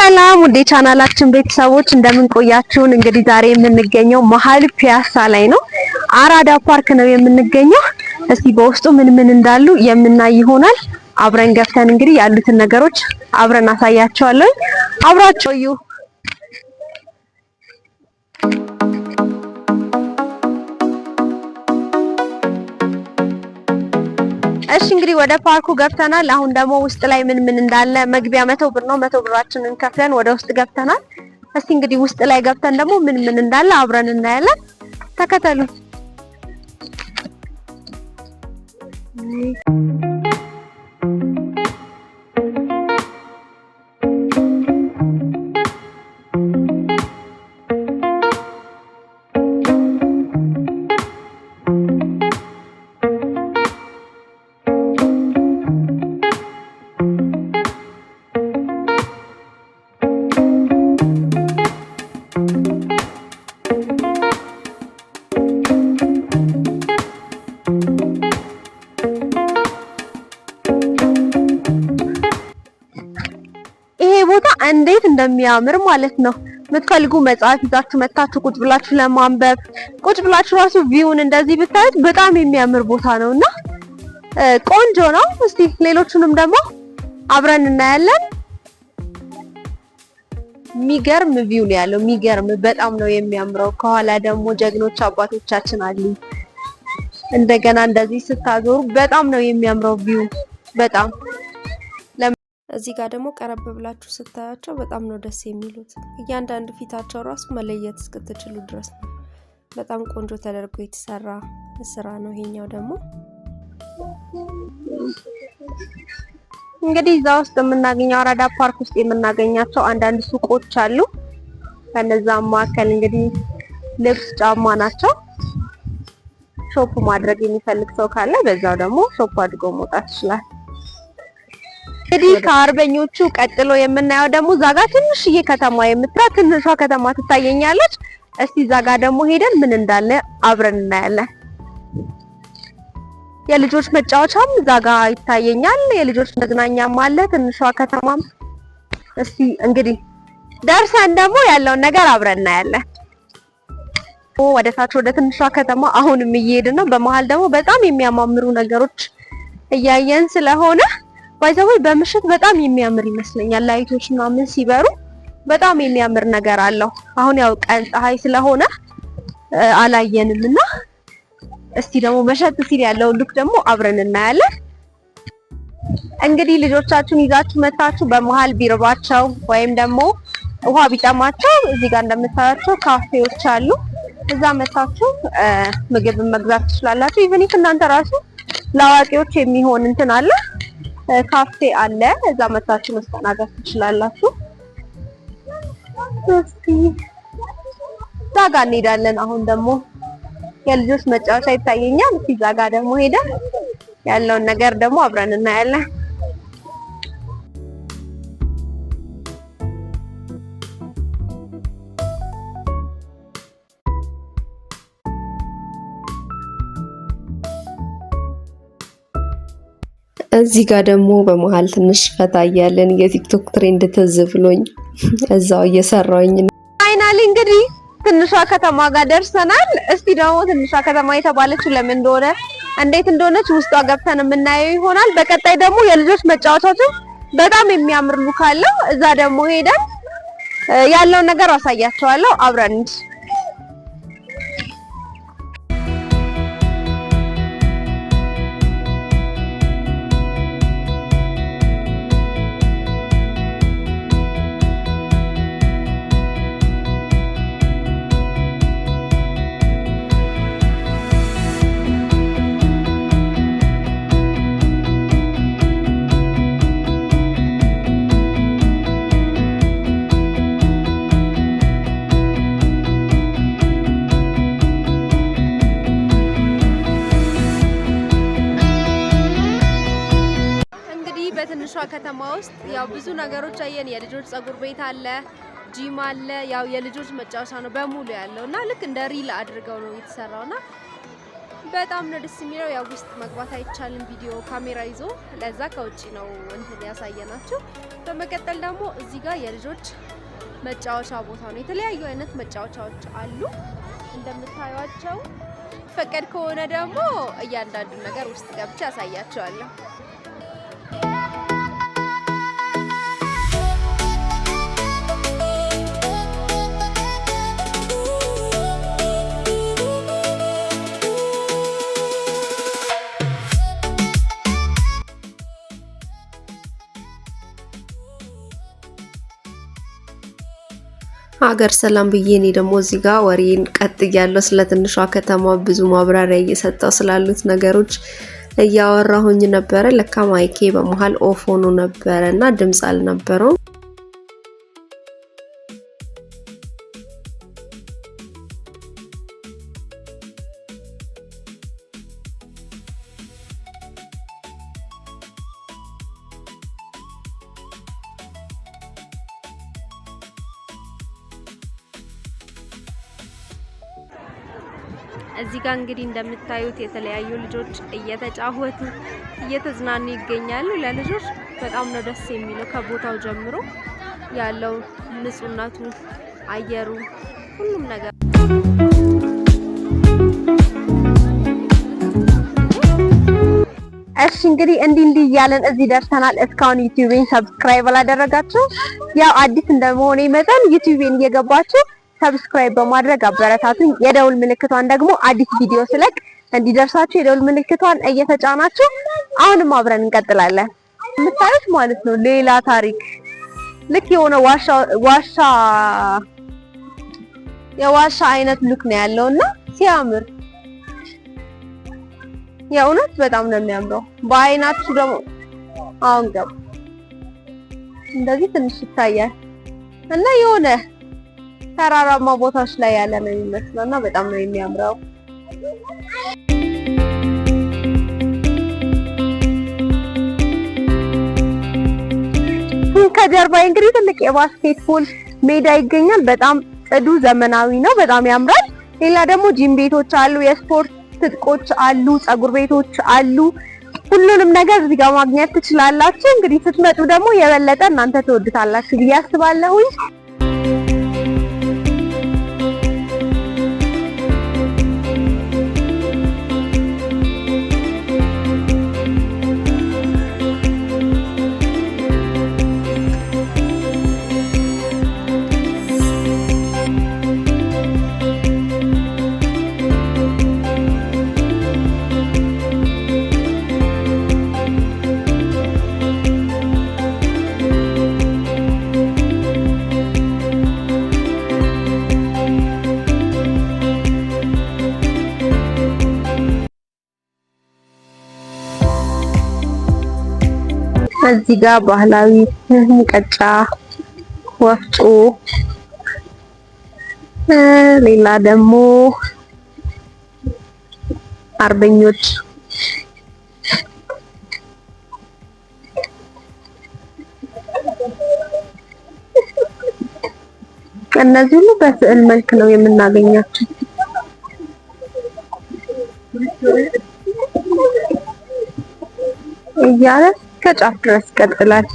ሰላም ወደ ቻናላችን ቤተሰቦች እንደምን ቆያችሁን? እንግዲህ ዛሬ የምንገኘው መሀል ፒያሳ ላይ ነው። አራዳ ፓርክ ነው የምንገኘው። እስቲ በውስጡ ምን እንዳሉ የምናይ ይሆናል። አብረን ገብተን እንግዲህ ያሉትን ነገሮች አብረን አሳያችኋለሁ። አብራችሁ እዩ። እሺ እንግዲህ ወደ ፓርኩ ገብተናል። አሁን ደግሞ ውስጥ ላይ ምን እንዳለ መግቢያ 100 ብር ነው። 100 ብራችንን ከፍለን ወደ ውስጥ ገብተናል። እስቲ እንግዲህ ውስጥ ላይ ገብተን ደግሞ ምን እንዳለ አብረን እናያለን። ተከተሉ። ቦታ እንዴት እንደሚያምር ማለት ነው። የምትፈልጉ መጽሐፍ ይዛችሁ መታችሁ ቁጭ ብላችሁ ለማንበብ ቁጭ ብላችሁ ራሱ ቪውን እንደዚህ ብታዩት በጣም የሚያምር ቦታ ነውና ቆንጆ ነው። እስቲ ሌሎቹንም ደግሞ አብረን እናያለን። የሚገርም ቪው ነው ያለው። የሚገርም በጣም ነው የሚያምረው። ከኋላ ደግሞ ጀግኖች አባቶቻችን አሉ። እንደገና እንደዚህ ስታዞሩ በጣም ነው የሚያምረው ቪው በጣም። እዚህ ጋር ደግሞ ቀረብ ብላችሁ ስታያቸው በጣም ነው ደስ የሚሉት። እያንዳንዱ ፊታቸው ራሱ መለየት እስክትችሉ ድረስ ነው። በጣም ቆንጆ ተደርጎ የተሰራ ስራ ነው። ይሄኛው ደግሞ እንግዲህ እዛ ውስጥ የምናገኘው አራዳ ፓርክ ውስጥ የምናገኛቸው አንዳንድ ሱቆች አሉ። ከነዛም መካከል እንግዲህ ልብስ፣ ጫማ ናቸው። ሾፕ ማድረግ የሚፈልግ ሰው ካለ በዛው ደግሞ ሾፕ አድርጎ መውጣት ይችላል። እንግዲህ ከአርበኞቹ ቀጥሎ የምናየው ደግሞ ዛጋ ትንሽዬ ከተማ የምትራ ትንሿ ከተማ ትታየኛለች። እስቲ ዛጋ ደግሞ ሄደን ምን እንዳለ አብረን እናያለን። የልጆች መጫወቻም ዛጋ ይታየኛል። የልጆች መዝናኛም አለ ትንሿ ከተማም። እስቲ እንግዲህ ደርሰን ደግሞ ያለውን ነገር አብረን እናያለን። ወደ ታች ወደ ትንሿ ከተማ አሁንም እየሄድን ነው። በመሃል ደግሞ በጣም የሚያማምሩ ነገሮች እያየን ስለሆነ ባይዘው በምሽት በጣም የሚያምር ይመስለኛል። ላይቶች ምናምን ሲበሩ በጣም የሚያምር ነገር አለው። አሁን ያው ቀን ፀሐይ ስለሆነ አላየንምና እስቲ ደግሞ መሸት ሲል ያለው ሉክ ደግሞ አብረን እናያለን። እንግዲህ ልጆቻችሁን ይዛችሁ መታችሁ በመሃል ቢርባቸው ወይም ደግሞ ውሃ ቢጠማቸው እዚህ ጋር እንደምታያቸው ካፌዎች አሉ። እዛ መታችሁ ምግብ መግዛት ትችላላችሁ። ኢቭን እናንተ ራሱ ለአዋቂዎች የሚሆን እንትን አለ ካፌ አለ። እዛ መታችሁ መስተናገድ ትችላላችሁ። እስቲ ዛጋ እንሄዳለን። አሁን ደግሞ የልጆች መጫወቻ ይታየኛል። እስቲ ዛጋ ደግሞ ሄደን ያለውን ነገር ደግሞ አብረን እናያለን። እዚህ ጋር ደግሞ በመሃል ትንሽ ፈታ እያለን የቲክቶክ ትሬንድ ትዝ ብሎኝ እዛው እየሰራሁኝ ነው። ፋይናሊ እንግዲህ ትንሿ ከተማ ጋር ደርሰናል። እስቲ ደግሞ ትንሿ ከተማ የተባለችው ለምን እንደሆነ እንዴት እንደሆነች ውስጧ ገብተን የምናየው ይሆናል። በቀጣይ ደግሞ የልጆች መጫወቻችን በጣም የሚያምር ሉክ አለው። እዛ ደግሞ ሄደን ያለውን ነገር አሳያቸዋለሁ። አብረን በትንሿ ከተማ ውስጥ ያው ብዙ ነገሮች አየን። የልጆች ጸጉር ቤት አለ፣ ጂም አለ። ያው የልጆች መጫወቻ ነው በሙሉ ያለውና ልክ እንደ ሪል አድርገው ነው የተሰራውና በጣም ነው ደስ የሚለው። ያው ውስጥ መግባት አይቻልም ቪዲዮ ካሜራ ይዞ፣ ለዛ ከውጪ ነው እንትን ያሳየናችሁ። በመቀጠል ደግሞ እዚህ ጋር የልጆች መጫወቻ ቦታ ነው። የተለያዩ አይነት መጫወቻዎች አሉ እንደምታዩቸው። ፈቀድ ከሆነ ደግሞ እያንዳንዱ ነገር ውስጥ ገብቼ ያሳያቸዋለሁ። ሀገር ሰላም ብዬ እኔ ደግሞ እዚህ ጋር ወሬን ቀጥያለሁ። ስለ ትንሿ ከተማ ብዙ ማብራሪያ እየሰጠው ስላሉት ነገሮች እያወራሁኝ ነበረ። ለካ ማይኬ በመሃል ኦፍ ሆኖ ነበረ እና ድምጽ አልነበረውም። እዚህ ጋር እንግዲህ እንደምታዩት የተለያዩ ልጆች እየተጫወቱ እየተዝናኑ ይገኛሉ። ለልጆች በጣም ነው ደስ የሚለው። ከቦታው ጀምሮ ያለው ንጹህነቱ፣ አየሩ፣ ሁሉም ነገር እሺ እንግዲህ እንዲህ እያለን እዚህ ደርሰናል። እስካሁን ዩቲዩብን ሰብስክራይብ አላደረጋችሁ? ያው አዲስ እንደመሆኔ መጠን ዩቲዩብን እየገባችሁ ሰብስክራይብ በማድረግ አበረታቱኝ። የደውል ምልክቷን ደግሞ አዲስ ቪዲዮ ስለቅ እንዲደርሳችሁ የደውል ምልክቷን እየተጫናችሁ አሁንም አብረን እንቀጥላለን። የምታዩት ማለት ነው ሌላ ታሪክ። ልክ የሆነ የዋሻ አይነት ሉክ ነው ያለውና ሲያምር የእውነት በጣም ነው የሚያምረው። በአይናችሁ ደግሞ አሁን ገባ እንደዚህ ትንሽ ይታያል እና የሆነ ተራራማ ቦታዎች ላይ ያለ ነው የሚመስለውና በጣም ነው የሚያምረው። ከጀርባዬ እንግዲህ ትልቅ የባስኬትቦል ሜዳ ይገኛል። በጣም ጽዱ ዘመናዊ ነው፣ በጣም ያምራል። ሌላ ደግሞ ጂም ቤቶች አሉ፣ የስፖርት ትጥቆች አሉ፣ ጸጉር ቤቶች አሉ። ሁሉንም ነገር እዚህ ጋር ማግኘት ትችላላችሁ። እንግዲህ ስትመጡ ደግሞ የበለጠ እናንተ ትወዱታላችሁ ብዬ አስባለሁኝ። እዚህ ጋር ባህላዊ ሙቀጫ፣ ወፍጮ፣ ሌላ ደግሞ አርበኞች እነዚህ ሁሉ በስዕል መልክ ነው የምናገኛቸው። እያለ ከጫፍ ድረስ ይቀጥላል።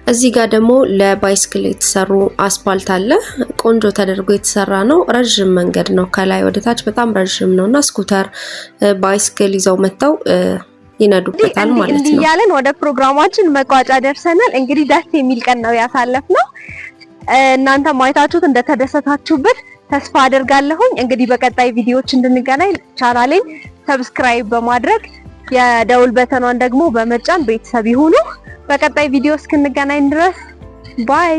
እዚህ ጋር ደግሞ ለባይስክል የተሰሩ አስፓልት አለ። ቆንጆ ተደርጎ የተሰራ ነው። ረጅም መንገድ ነው፣ ከላይ ወደ ታች በጣም ረጅም ነውና ስኩተር ባይስክል ይዘው መተው ይነዱበታል ማለት ነው። እያለን ወደ ፕሮግራማችን መቋጫ ደርሰናል። እንግዲህ ደስ የሚል ቀን ነው ያሳለፍነው። እናንተ ማየታችሁት እንደተደሰታችሁበት ተስፋ አደርጋለሁኝ። እንግዲህ በቀጣይ ቪዲዮዎች እንድንገናኝ ቻናሌን ሰብስክራይብ በማድረግ የደውል በተኗን ደግሞ በመጫን ቤተሰብ ይሁኑ። በቀጣይ ቪዲዮ እስክንገናኝ ድረስ ባይ